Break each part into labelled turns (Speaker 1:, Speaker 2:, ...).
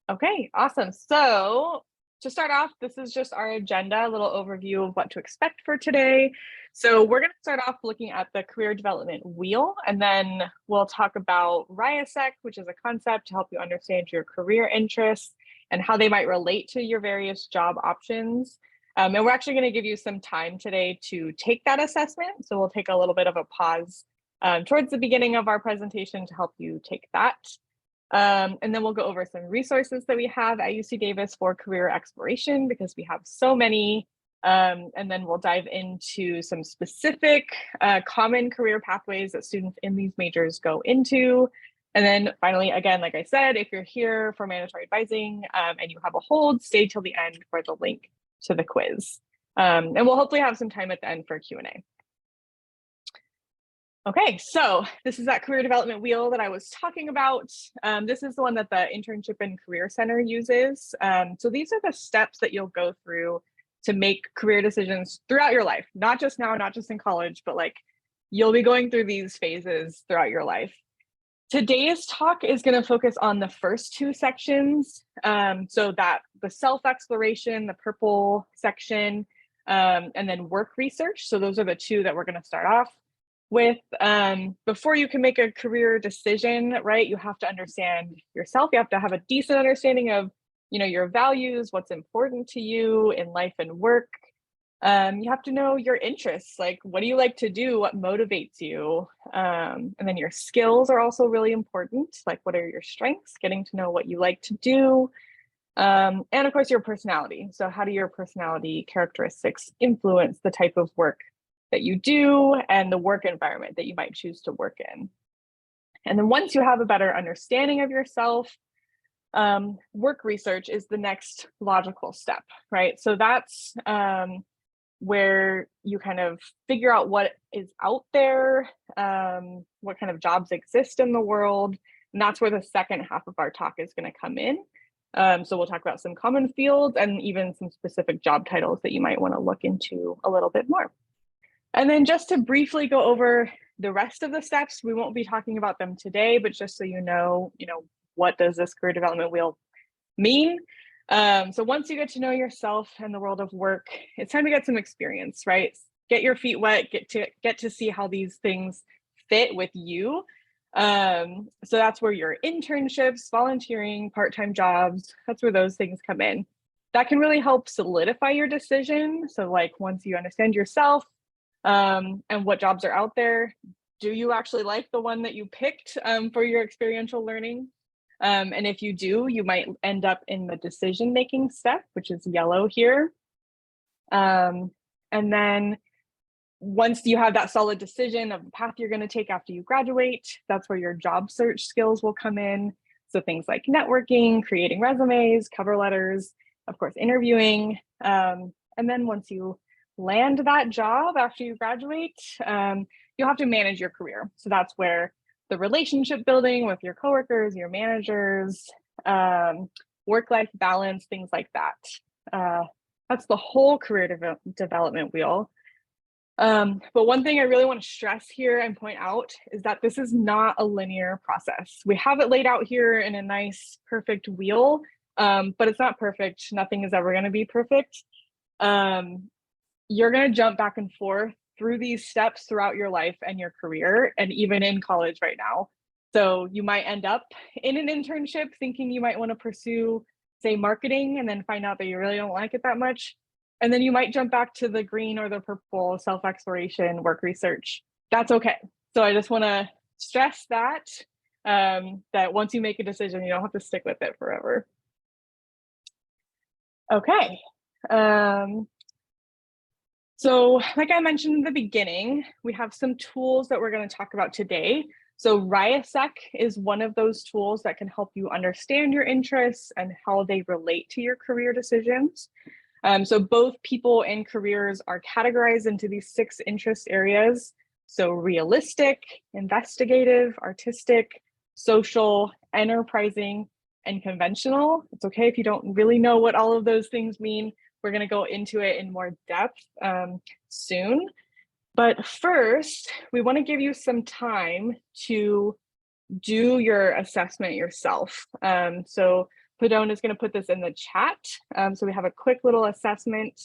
Speaker 1: Okay, awesome. So to start off, this is just our agenda, a little overview of what to expect for today. So we're going to start off looking at the career development wheel, and then we'll talk about RIASEC, which is a concept to help you understand your career interests and how they might relate to your various job options. And we're actually going to give you some time today to take that assessment. So we'll take a little bit of a pause towards the beginning of our presentation to help you take that. And then we'll go over some resources that we have at UC Davis for career exploration, because we have so many. And then we'll dive into some specific common career pathways that students in these majors go into. And then finally, again, like I said, if you're here for mandatory advising and you have a hold, stay till the end for the link to the quiz. And we'll hopefully have some time at the end for Q&A. Okay, so this is that career development wheel that I was talking about. This is the one that the Internship and Career Center uses. So these are the steps that you'll go through to make career decisions throughout your life, not just now, not just in college, but like you'll be going through these phases throughout your life. Today's talk is going to focus on the first two sections. So that the self-exploration, the purple section, and then work research. So those are the two that we're going to start off with. Before you can make a career decision, right, you have to understand yourself. You have to have a decent understanding of, your values, what's important to you in life and work. You have to know your interests, like what do you like to do, what motivates you, and then your skills are also really important, like what are your strengths, getting to know what you like to do, and of course your personality. So how do your personality characteristics influence the type of work that you do and the work environment that you might choose to work in. And then once you have a better understanding of yourself, work research is the next logical step, right? So that's where you kind of figure out what is out there, what kind of jobs exist in the world. And that's where the second half of our talk is going to come in. So we'll talk about some common fields and even some specific job titles that you might want to look into a little bit more. And then just to briefly go over the rest of the steps, we won't be talking about them today, but just so you know, what does this career development wheel mean? So once you get to know yourself and the world of work, it's time to get some experience, right? Get your feet wet, get to see how these things fit with you. So that's where your internships, volunteering, part-time jobs, that's where those things come in. That can really help solidify your decision. So like once you understand yourself, and what jobs are out there, do you actually like the one that you picked for your experiential learning? And if you do, you might end up in the decision-making step, which is yellow here. And then once you have that solid decision of the path you're going to take after you graduate, that's where your job search skills will come in. So things like networking, creating resumes, cover letters, of course, interviewing. And then once you land that job after you graduate, you'll have to manage your career. So that's where the relationship building with your coworkers, your managers, work-life balance, things like that. That's the whole career development wheel. But one thing I really want to stress here and point out is that this is not a linear process. We have it laid out here in a nice, perfect wheel, but it's not perfect. Nothing is ever going to be perfect. You're going to jump back and forth through these steps throughout your life and your career, and even in college right now. So you might end up in an internship thinking you might want to pursue, say, marketing, and then find out that you really don't like it that much. And then you might jump back to the green or the purple, self-exploration, work research. That's okay. So I just want to stress that, that once you make a decision, you don't have to stick with it forever. Okay. So like I mentioned in the beginning, we have some tools that we're going to talk about today. So RIASEC is one of those tools that can help you understand your interests and how they relate to your career decisions. So both people and careers are categorized into these 6 interest areas. So realistic, investigative, artistic, social, enterprising, and conventional. It's okay if you don't really know what all of those things mean. We're going to go into it in more depth soon. But first, we want to give you some time to do your assessment yourself. So Padone is going to put this in the chat. So we have a quick little assessment.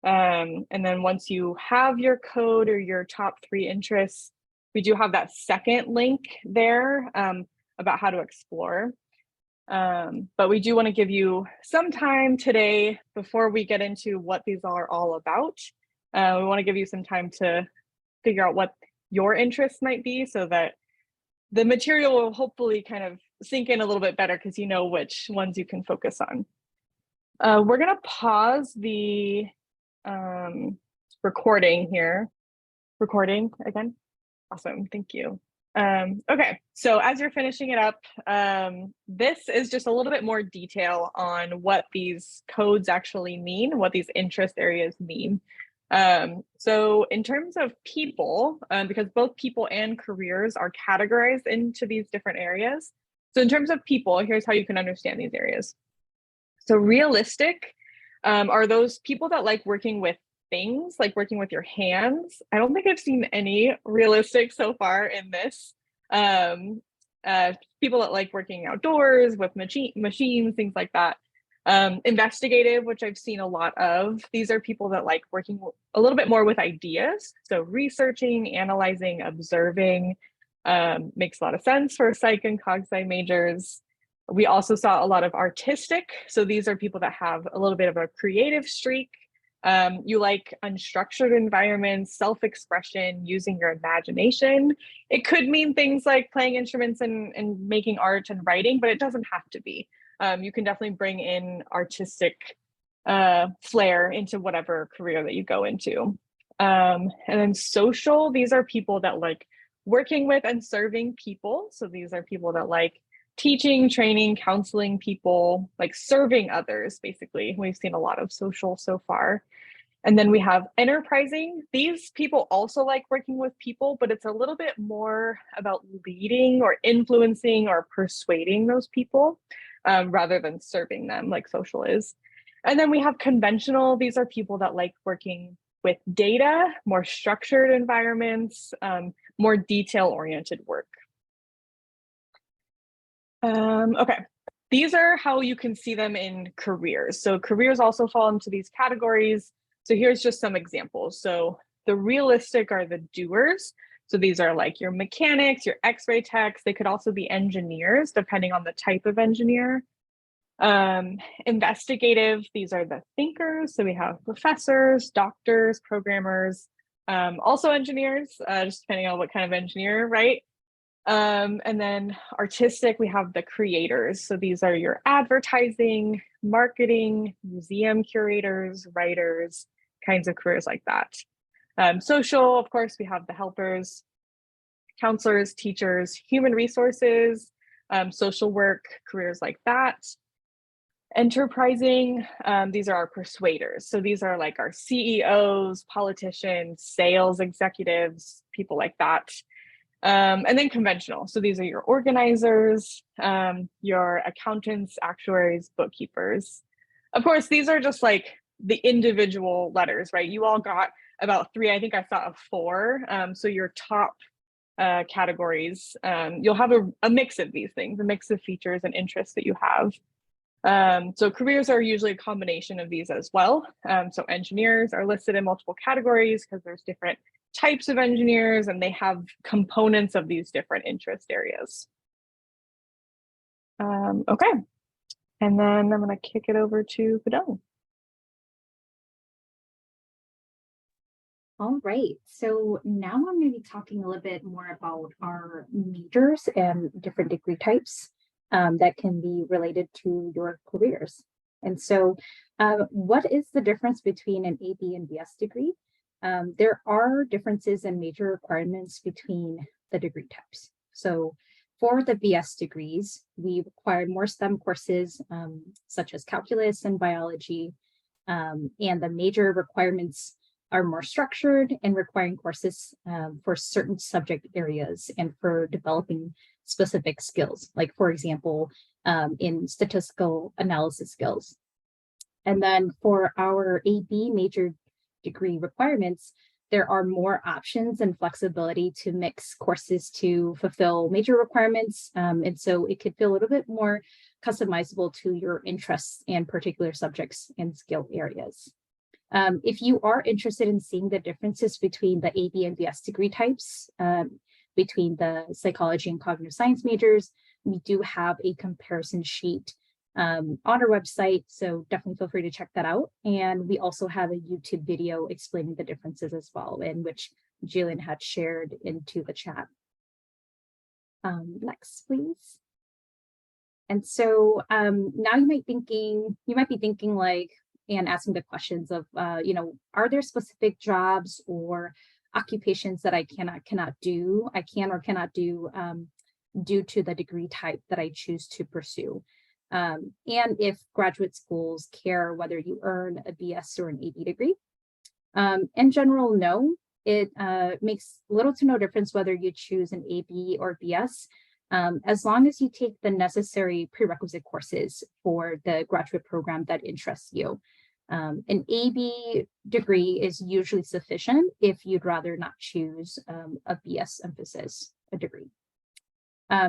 Speaker 1: And then once you have your code or your top 3 interests, we do have that second link there about how to explore. But we do want to give you some time today before we get into what these are all about. We want to give you some time to figure out what your interests might be so that the material will hopefully kind of sink in a little bit better because you know which ones you can focus on. We're going to pause the recording here. Recording again. Awesome. Thank you. Okay, so as you're finishing it up, this is just a little bit more detail on what these codes actually mean, what these interest areas mean. So in terms of people, because both people and careers are categorized into these different areas. So in terms of people, here's how you can understand these areas. So realistic are those people that like working with things, like working with your hands. I don't think I've seen any realistic so far in this. People that like working outdoors with machines, things like that. Investigative, which I've seen a lot of. These are people that like working a little bit more with ideas. So researching, analyzing, observing makes a lot of sense for psych and cog sci majors. We also saw a lot of artistic. So these are people that have a little bit of a creative streak. You like unstructured environments, self-expression, using your imagination. It could mean things like playing instruments and making art and writing, but it doesn't have to be. You can definitely bring in artistic flair into whatever career that you go into. And then social, these are people that like working with and serving people. So these are people that like teaching, training, counseling people, like serving others, basically. We've seen a lot of social so far. And then we have enterprising. These people also like working with people, but it's a little bit more about leading or influencing or persuading those people rather than serving them like social is. And then we have conventional. These are people that like working with data, more structured environments, more detail-oriented work. Okay, these are how you can see them in careers. So careers also fall into these categories. So here's just some examples. So the realistic are the doers. So these are like your mechanics, your x-ray techs. They could also be engineers, depending on the type of engineer. Investigative, these are the thinkers. So we have professors, doctors, programmers, also engineers, just depending on what kind of engineer, right? And then artistic, we have the creators. So these are your advertising, marketing, museum curators, writers, kinds of careers like that. Social, of course, we have the helpers, counselors, teachers, human resources, social work, careers like that. Enterprising, these are our persuaders. So these are like our CEOs, politicians, sales executives, people like that. And then conventional. So these are your organizers, your accountants, actuaries, bookkeepers. Of course, these are just like the individual letters, right? You all got about 3, I think I saw a 4. So your top categories, you'll have a mix of these things, a mix of features and interests that you have. So careers are usually a combination of these as well. So engineers are listed in multiple categories because there's different types of engineers and they have components of these different interest areas. Okay, and then I'm going to kick it over to Padone.
Speaker 2: All right, so now I'm going to be talking a little bit more about our majors and different degree types that can be related to your careers. And so what is the difference between an AB and BS degree? There are differences in major requirements between the degree types. So for the BS degrees, we require more STEM courses such as calculus and biology, and the major requirements are more structured and requiring courses for certain subject areas and for developing specific skills, like for example, in statistical analysis skills. And then for our AB major degree requirements, there are more options and flexibility to mix courses to fulfill major requirements. And so it could feel a little bit more customizable to your interests and particular subjects and skill areas. If you are interested in seeing the differences between the AB and BS degree types, between the psychology and cognitive science majors, we do have a comparison sheet on our website, so definitely feel free to check that out. And we also have a YouTube video explaining the differences as well, in which Jillian had shared into the chat. Next, please. And so now you might be thinking like, and asking the questions of, are there specific jobs or occupations that I can or cannot do due to the degree type that I choose to pursue? And if graduate schools care whether you earn a BS or an AB degree. In general, no, it makes little to no difference whether you choose an AB or BS, as long as you take the necessary prerequisite courses for the graduate program that interests you. An AB degree is usually sufficient if you'd rather not choose a BS emphasis, a degree.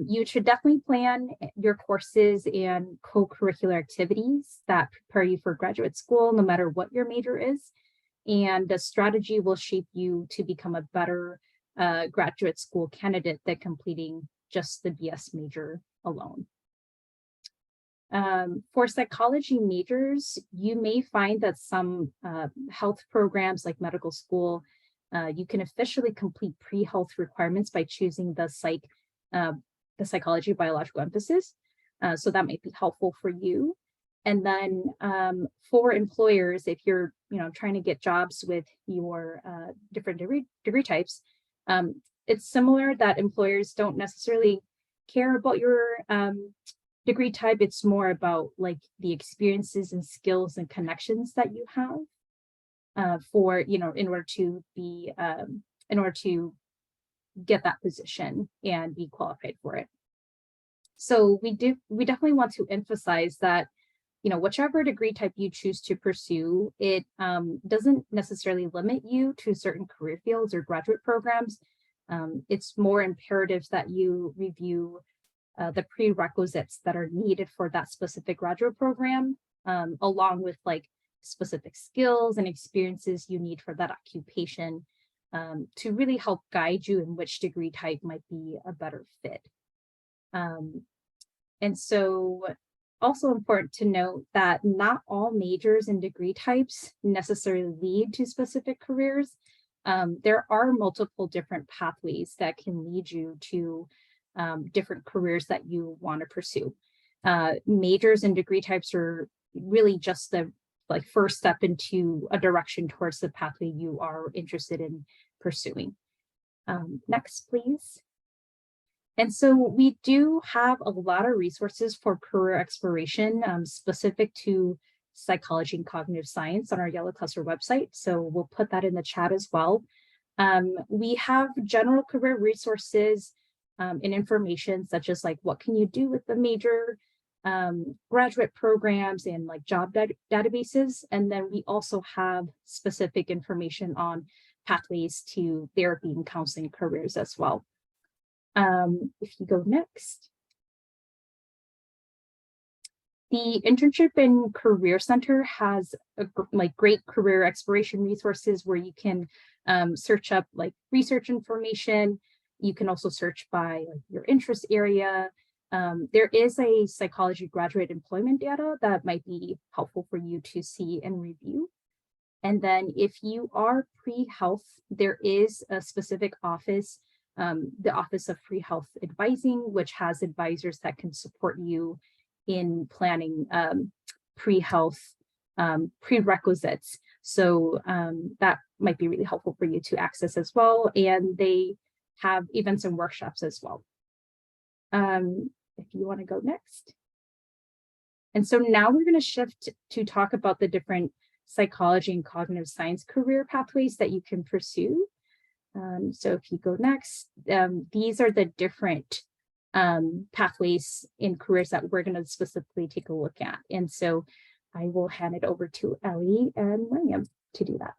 Speaker 2: You should definitely plan your courses and co-curricular activities that prepare you for graduate school, no matter what your major is. And the strategy will shape you to become a better graduate school candidate than completing just the BS major alone. For psychology majors, you may find that some health programs like medical school, you can officially complete pre-health requirements by choosing the psychology biological emphasis. So that might be helpful for you. And then for employers, if you're trying to get jobs with your different degree types, it's similar that employers don't necessarily care about your degree type. It's more about like the experiences and skills and connections that you have for in order to get that position and be qualified for it. So we definitely want to emphasize that whichever degree type you choose to pursue, it doesn't necessarily limit you to certain career fields or graduate programs. It's more imperative that you review the prerequisites that are needed for that specific graduate program, along with like specific skills and experiences you need for that occupation, to really help guide you in which degree type might be a better fit. And so also important to note that not all majors and degree types necessarily lead to specific careers. There are multiple different pathways that can lead you to different careers that you want to pursue. Majors and degree types are really just the first step into a direction towards the pathway you are interested in pursuing. Next, please. And so we do have a lot of resources for career exploration specific to psychology and cognitive science on our Yellow Cluster website. So we'll put that in the chat as well. We have general career resources and information such as like what can you do with the major, graduate programs and like job databases. And then we also have specific information on pathways to therapy and counseling careers as well. If you go next. The Internship and Career Center has great career exploration resources where you can search up like research information. You can also search by your interest area. There is a psychology graduate employment data that might be helpful for you to see and review. And then if you are pre-health, there is a specific office, the Office of Free Health Advising, which has advisors that can support you in planning pre-health prerequisites. So that might be really helpful for you to access as well. And they have events and workshops as well. If you want to go next. And so now we're going to shift to talk about the different psychology and cognitive science career pathways that you can pursue. So if you go next, these are the different pathways in careers that we're going to specifically take a look at. And so I will hand it over to Ellie and William to do that.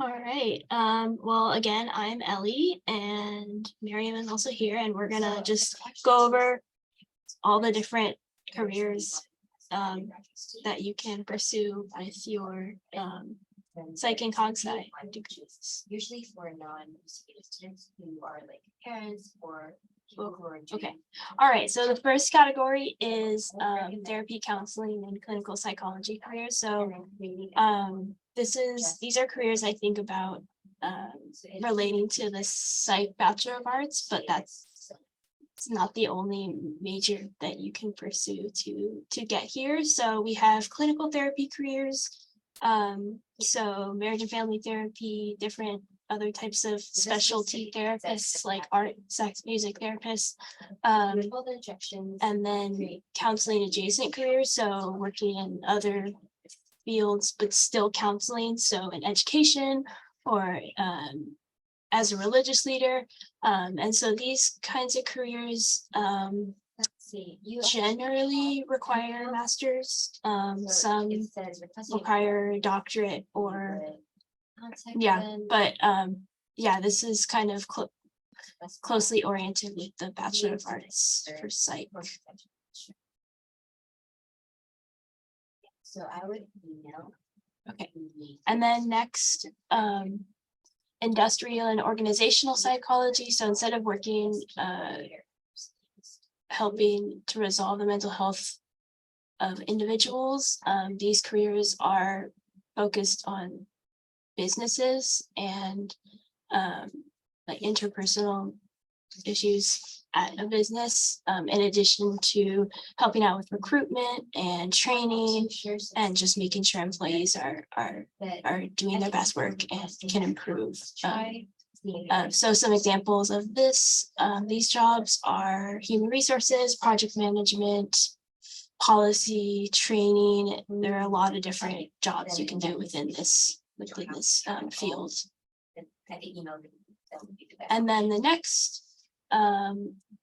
Speaker 3: All right. Well, again, I'm Ellie and Miriam is also here, and we're gonna just go over all the different careers that you can pursue with your psych and cog sci degrees.
Speaker 4: Usually for non-student students who are like parents or people who are doing.
Speaker 3: Okay. All right. So the first category is therapy, counseling, and clinical psychology careers. So these are careers I think about relating to the psych Bachelor of Arts, but it's not the only major that you can pursue to get here. So we have clinical therapy careers, so marriage and family therapy, different other types of specialty therapists like art, sex, music therapists, and then counseling adjacent careers, so working in other fields but still counseling, so in education or as a religious leader, and so these kinds of careers generally require a master's, some require a doctorate or this is kind of closely oriented with the Bachelor of Arts for psych.
Speaker 4: So I would email.
Speaker 3: Okay, and then next, industrial and organizational psychology. So instead of working, helping to resolve the mental health of individuals, these careers are focused on businesses and like interpersonal issues at a business, in addition to helping out with recruitment and training and just making sure employees are doing their best work and can improve. So some examples of these jobs are human resources, project management, policy, training. There are a lot of different jobs you can do within this field. And then the next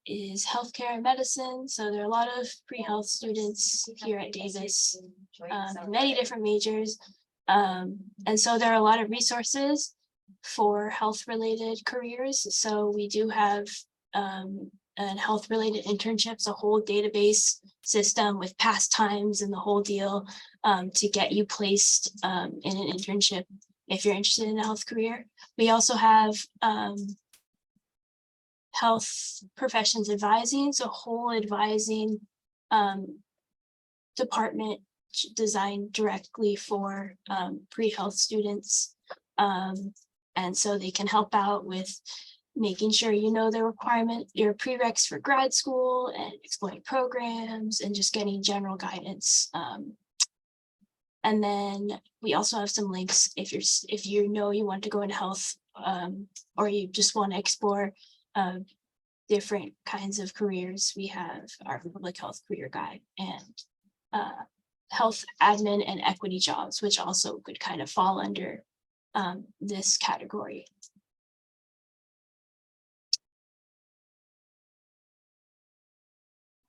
Speaker 3: is healthcare and medicine. So there are a lot of pre-health students here at Davis, many different majors. And so there are a lot of resources for health-related careers. So we do have and health-related internships, a whole database system with past times and the whole deal to get you placed in an internship if you're interested in a health career. We also have health professions advising, so whole advising department designed directly for pre-health students. And so they can help out with making sure you know the your prereqs for grad school and exploring programs and just getting general guidance. And then we also have some links if you know you want to go into health or you just want to explore different kinds of careers. We have our public health career guide and health admin and equity jobs, which also could kind of fall under this category.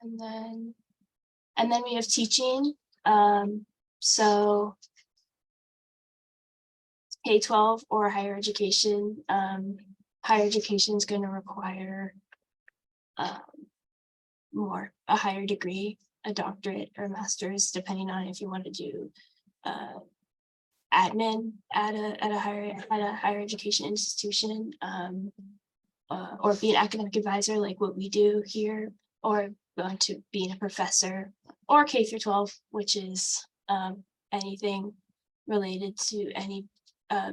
Speaker 3: And then we have teaching. So K-12 or higher education. Higher education is going to require a higher degree, a doctorate or master's, depending on if you want to do admin at a higher education institution, or be an academic advisor like what we do here, or going to being a professor, or K through 12, which is anything related to any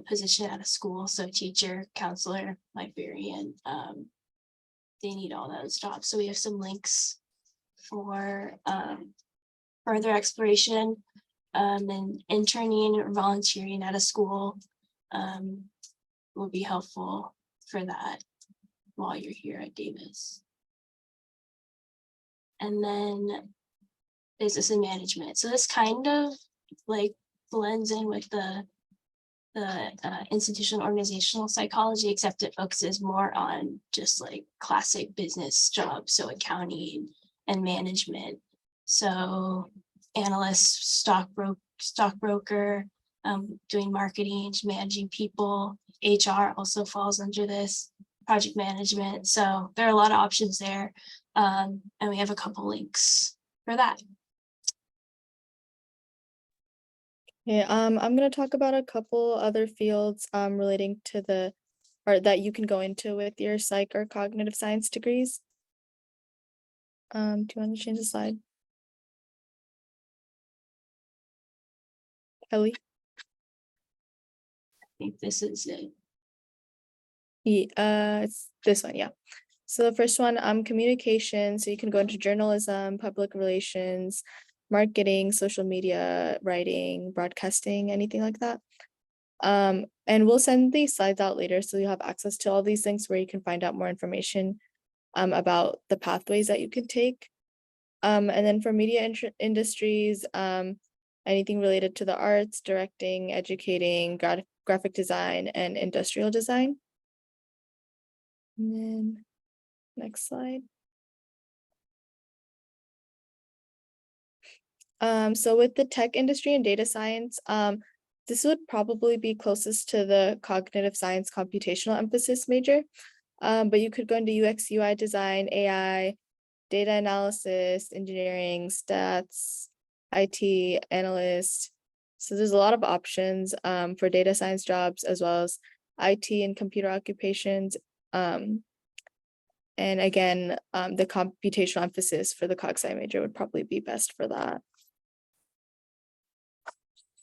Speaker 3: position at a school. So teacher, counselor, librarian, they need all those jobs. So we have some links for further exploration and interning or volunteering at a school will be helpful for that while you're here at Davis. And then business and management. So this kind of like blends in with the institutional organizational psychology, except it focuses more on just like classic business jobs, so accounting and management. So analyst, stockbroker, doing marketing, managing people. HR also falls under this, project management. So there are a lot of options there. And we have a couple links for that.
Speaker 5: Yeah, I'm going to talk about a couple other fields relating to the, or that you can go into with your psych or cognitive science degrees. Do you want to change the slide? Kelly?
Speaker 3: I think this is it.
Speaker 5: Yeah, it's this one, yeah. So the first one, communication. So you can go into journalism, public relations, marketing, social media, writing, broadcasting, anything like that. And we'll send these slides out later, so you'll have access to all these things where you can find out more information about the pathways that you can take. And then for media industries, anything related to the arts, directing, educating, graphic design, and industrial design. And then next slide. So with the tech industry and data science, this would probably be closest to the cognitive science computational emphasis major. But you could go into UX, UI design, AI, data analysis, engineering, stats, IT, analyst. So there's a lot of options for data science jobs, as well as IT and computer occupations. And again, the computational emphasis for the cog sci major would probably be best for that.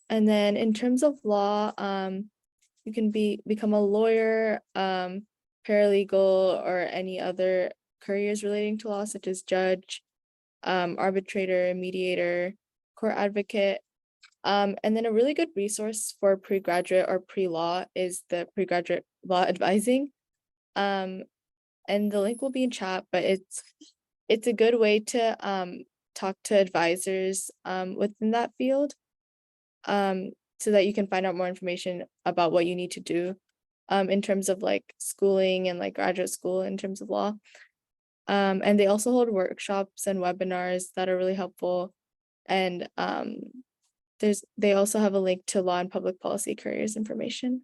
Speaker 5: And then in terms of law, you can become a lawyer, paralegal, or any other careers relating to law, such as judge, arbitrator, mediator, court advocate. And then a really good resource for pre-graduate or pre-law is the Pre-Graduate Law Advising. And the link will be in chat, but it's a good way to talk to advisors within that field, so that you can find out more information about what you need to do in terms of like schooling and like graduate school in terms of law. And they also hold workshops and webinars that are really helpful. And they also have a link to law and public policy careers information.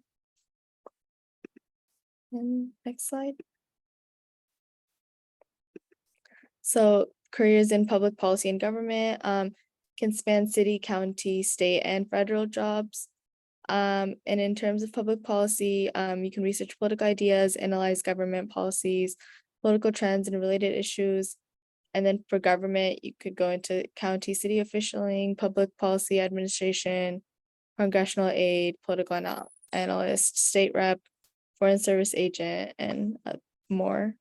Speaker 5: And next slide. So careers in public policy and government can span city, county, state, and federal jobs. And in terms of public policy, you can research political ideas, analyze government policies, political trends, and related issues. And then for government, you could go into county, city officialing, public policy administration, congressional aid, political analyst, state rep, foreign service agent, and more.